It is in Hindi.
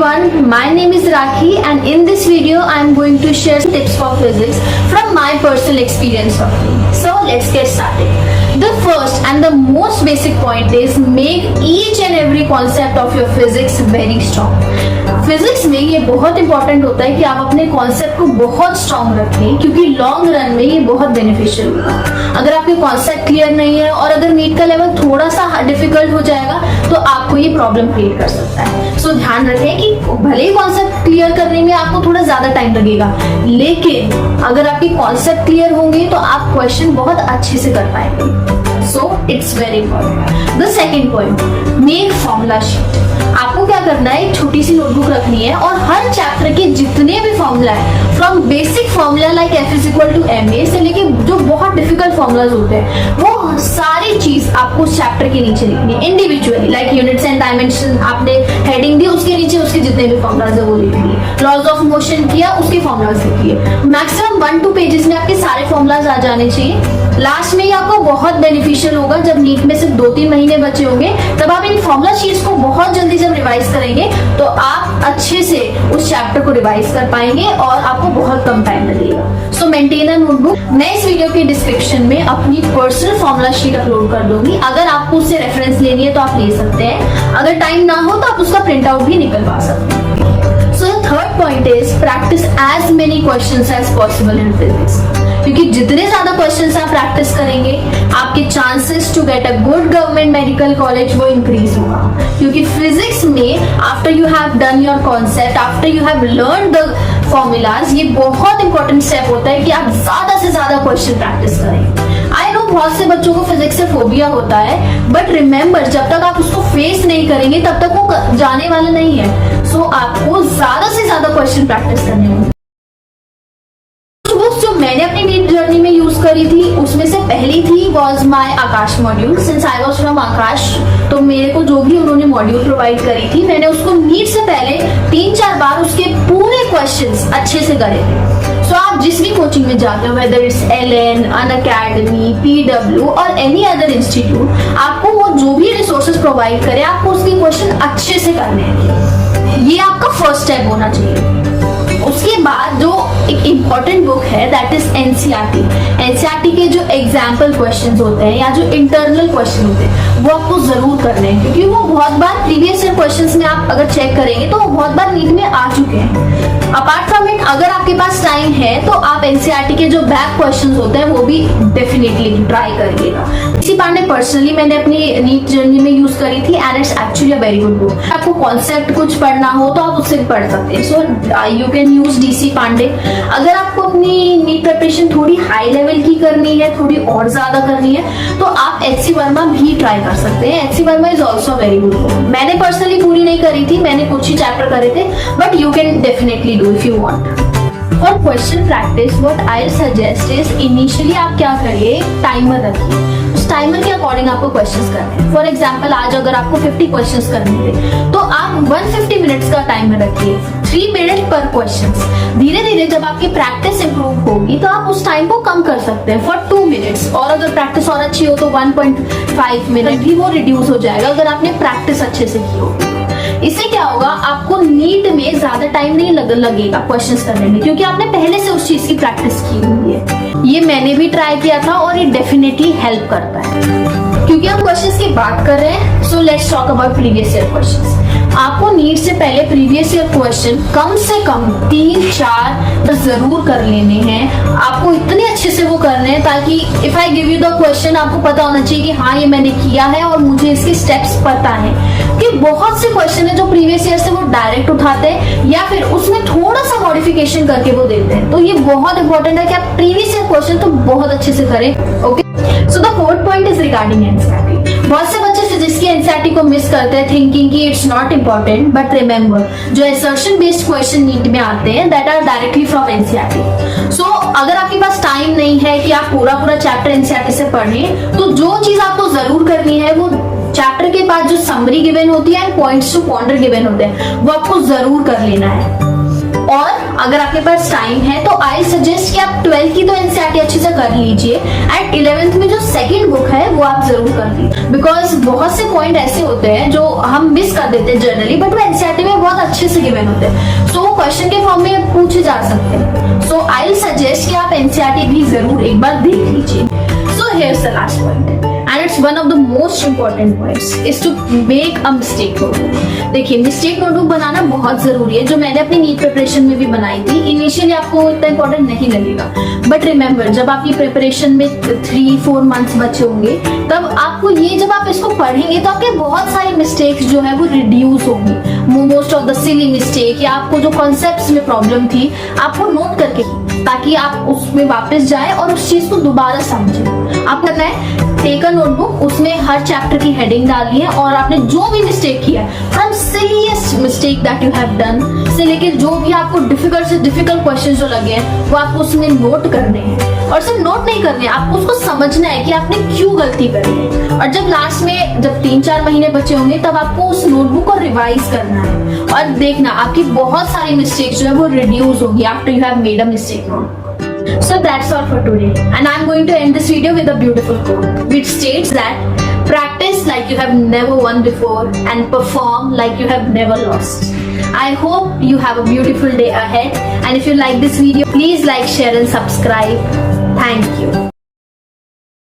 everyone, my name is Rakhi and in this video I am going to share some tips for physics from my personal experience only. So let's get started. The first and the most basic point is make each and every concept of your physics very strong. Physics में ये बहुत इंपॉर्टेंट होता है कि आप अपने कॉन्सेप्ट को बहुत स्ट्रॉन्ग रखें क्योंकि लॉन्ग रन में ये बहुत बेनिफिशियल होगा। अगर आपके कॉन्सेप्ट क्लियर नहीं है और अगर नीट का लेवल थोड़ा सा डिफिकल्ट हो जाएगा तो आपको ये प्रॉब्लम क्रिएट कर सकता है। सो ध्यान रखें कि भले ही कॉन्सेप्ट क्लियर करने में आपको थोड़ा ज्यादा टाइम लगेगा, लेकिन अगर आपके कॉन्सेप्ट क्लियर होंगे तो आप क्वेश्चन बहुत अच्छे से कर पाएंगे। So it's very important. The second point, make formula sheet. आपको क्या करना है, एक छोटी सी नोटबुक रखनी है और हर चैप्टर के जितने भी फॉर्मूला है, from basic formula like F is equal to ma से लेके जो बहुत डिफिकल्ट फॉर्मूलाज होते हैं, वो सारी चीज आपको उस चैप्टर के नीचे लिखनी है individually. Like units and dimension आपने हेडिंग दी, उसके नीचे उसके जितने भी फॉर्मूलाज है वो लिखिए। लॉज ऑफ मोशन किया, उसके फॉर्मूलाज लिखिए। मैक्सिमम 1-2 पेजेस में आपके सारे फॉर्मूलाज आ जाने चाहिए। लास्ट में ये आपको बहुत बेनिफिशियल होगा जब नीट में सिर्फ 2-3 महीने बचे होंगे, तब आप इन फॉर्मूला शीट्स को बहुत जल्दी जब रिवाइज करेंगे तो आप अच्छे से उस चैप्टर को रिवाइज कर पाएंगे और आपको बहुत कम टाइम लगेगा। सो मेंटेन अ नोटबुक। मैं इस वीडियो के डिस्क्रिप्शन में अपनी पर्सनल फॉर्मूला शीट अपलोड कर दूंगी, अगर आपको उससे रेफरेंस लेनी है तो आप ले सकते हैं। अगर टाइम ना हो तो आप उसका प्रिंट आउट भी निकलवा सकते हैं। So the third point is practice as many questions as possible in physics. क्योंकि जितने ज्यादा क्वेश्चंस आप प्रैक्टिस करेंगे, आपके chances to get a good government medical college वो इंक्रीज होगा। क्योंकि फिजिक्स में after you have done your concept, after you have learn the formulas, ये बहुत इंपॉर्टेंट स्टेप होता है कि आप ज्यादा से ज्यादा क्वेश्चन प्रैक्टिस करें। आई नो बहुत से बच्चों को फिजिक्स से फोबिया होता है, बट रिमेंबर जब तक आप उसको फेस नहीं करेंगे तब तक वो जाने वाला नहीं है। सो आपको ज्यादा से ज्यादा क्वेश्चन प्रैक्टिस करने होंगे। जो मैंने अपनी नीट जर्नी में यूज करी थी उसमें से पहली थी was my Aakash module. Since I was from Aakash, तो मेरे को जो भी उन्होंने मॉड्यूल प्रोवाइड करी थी, मैंने उसको नीट से पहले 3-4 बार उसके पूरे क्वेश्चंस अच्छे से करे थे। सो आप जिस भी कोचिंग में जाते हो, whether it's LN, Unacademy, PW और एनी अदर इंस्टीट्यूट, आपको वो जो भी रिसोर्सेज प्रोवाइड करे आपको उसके क्वेश्चन अच्छे से करने हैं। ये आपका फर्स्ट स्टेप होना चाहिए। उसके बाद जो एक इम्पॉर्टेंट बुक है दैट इज NCERT के जो एग्जाम्पल क्वेश्चंस होते हैं या जो इंटरनल क्वेश्चन होते हैं वो आपको जरूर करने हैं, क्योंकि वो बहुत बार प्रीवियस ईयर क्वेश्चंस में आप अगर चेक करेंगे तो वो बहुत बार नीट में आ चुके हैं। अपार्ट फ्रॉम इट, अगर आपके पास टाइम है तो आप NCERT के जो बैक क्वेश्चंस होते हैं वो भी डेफिनेटली ट्राई करिएगा। इसी पांडे पर्सनली मैंने अपनी नीट जर्नी में यूज करी थी and it's actually a very good book. आपको कॉन्सेप्ट कुछ पढ़ना हो तो आप उससे पढ़ सकते हैं। So you can use DC Pandey. अगर आपको अपनी नीट प्रिपरेशन थोड़ी हाई लेवल की करनी है, थोड़ी और ज्यादा करनी है, तो आप HC वर्मा भी ट्राई कर सकते हैं। HC Verma is also very good book. मैंने पर्सनली पूरी नहीं करी थी, मैंने कुछ ही चैप्टर करे थे, but you can definitely do if you want. For question practice what I suggest is, initially आप क्या करिए, टाइमर रखिए। उस टाइमर के अकॉर्डिंग आपको क्वेश्चंस करने हैं। फॉर एग्जांपल आज अगर आपको 50 क्वेश्चंस करने थे तो आप 150 मिनट्स का टाइमर रखिए, 3 मिनट पर क्वेश्चन। धीरे धीरे जब आपकी प्रैक्टिस इंप्रूव होगी तो आप उस टाइम को कम कर सकते हैं फॉर 2 मिनट्स, और अगर प्रैक्टिस और अच्छी हो तो 1.5 मिनट भी वो रिड्यूस हो जाएगा अगर आपने प्रैक्टिस अच्छे से की होगी। इससे क्या होगा, आपको नीट में ज्यादा टाइम नहीं लगेगा क्वेश्चंस करने में, क्योंकि आपने पहले से उस चीज की प्रैक्टिस की हुई है। ये मैंने भी ट्राई किया था और ये डेफिनेटली हेल्प करता है। क्योंकि हम क्वेश्चंस की बात कर रहे हैं, so let's talk about previous year questions. आपको नीट से पहले प्रीवियस ईयर क्वेश्चन कम से कम 3-4 जरूर कर लेने हैं। आपको इतने अच्छे से वो करने हैं ताकि if I give you the question आपको पता होना चाहिए कि हाँ ये मैंने किया है और मुझे इसके स्टेप्स पता है। कि बहुत से क्वेश्चन है जो प्रीवियस ईयर से वो डायरेक्ट उठाते हैं या फिर उसमें थोड़ा सा मॉडिफिकेशन करके वो देते हैं। तो ये बहुत इंपॉर्टेंट है कि आप प्रीवियस ईयर क्वेश्चन तो बहुत अच्छे से करें। Okay, so the fourth point is regarding NCERT। बहुत से बच्चे फिजिक्स की NCERT को मिस करते हैं थिंकिंग कि it's not important, but remember जो असर्शन बेस्ड क्वेश्चन नीट में आते हैं that are directly from NCERT। So अगर आपके पास टाइम नहीं है कि आप पूरा चैप्टर NCERT से पढ़ें, तो जो चीज आपको जरूर करनी है वो चैप्टर के बाद जो समरी गिवन होती है and points to ponder given होते हैं वो आपको जरूर कर लेना है। और अगर आपके पास टाइम है तो आई सजेस्ट कि आप 12th की तो NCERT अच्छे से कर लीजिए एंड 11th में जो सेकंड बुक है वो आप जरूर कर लीजिए, बिकॉज बहुत से पॉइंट ऐसे होते हैं जो हम मिस कर देते हैं जनरली, बट वो NCERT में बहुत अच्छे अच्छे से गिवन होते हैं, सो वो क्वेश्चन के फॉर्म में पूछे जा सकते हैं। सो आई विल सजेस्ट कि आप एनसीईआरटी भी जरूर एक बार देख लीजिए। So here's the last point and it's one of the most important points is to make a mistake notebook। देखिए मिस्टेक नोटबुक बनाना बहुत जरूरी है, जो मैंने अपनी नीट प्रिपरेशन में भी बनाई थी। इनिशियली आपको इतना इंपॉर्टेंट नहीं लगेगा, बट रिमेंबर जब आपकी प्रिपरेशन में 3-4 मंथ्स बचे होंगे, तब आपको ये जब आप इसको पढ़ेंगे तो आपके बहुत सारे मिस्टेक्स जो है वो रिड्यूस होंगी। Most of the silly mistake या आपको जो कॉन्सेप्ट्स में प्रॉब्लम थी आपको नोट करके, ताकि आप उसमें वापस जाए और उस चीज को दोबारा समझें। आप करना है टेक अ नोटबुक, उसमें हर चैप्टर की हेडिंग डालिए और आपने जो भी मिस्टेक किया है, from silliest mistake that you have done से लेकर जो भी आपको डिफिकल्ट से डिफिकल्ट क्वेश्चन जो लगे हैं वो आपको उसमें नोट करने हैं। और सिर्फ नोट नहीं करने, आपको उसको समझना है कि आपने क्यों गलती करी है। और जब लास्ट में जब 3-4 महीने बचे होंगे तब आपको उस नोटबुक को रिवाइज करना है और देखना आपकी बहुत सारी मिस्टेक जो है वो रिड्यूस होगी after you have made a mistake note. So that's all for today, and I'm going to end this video with a beautiful quote which states that practice like you have never won before and perform like you have never lost. I hope you have a beautiful day ahead, and if you like this video please like, share and subscribe. Thank you.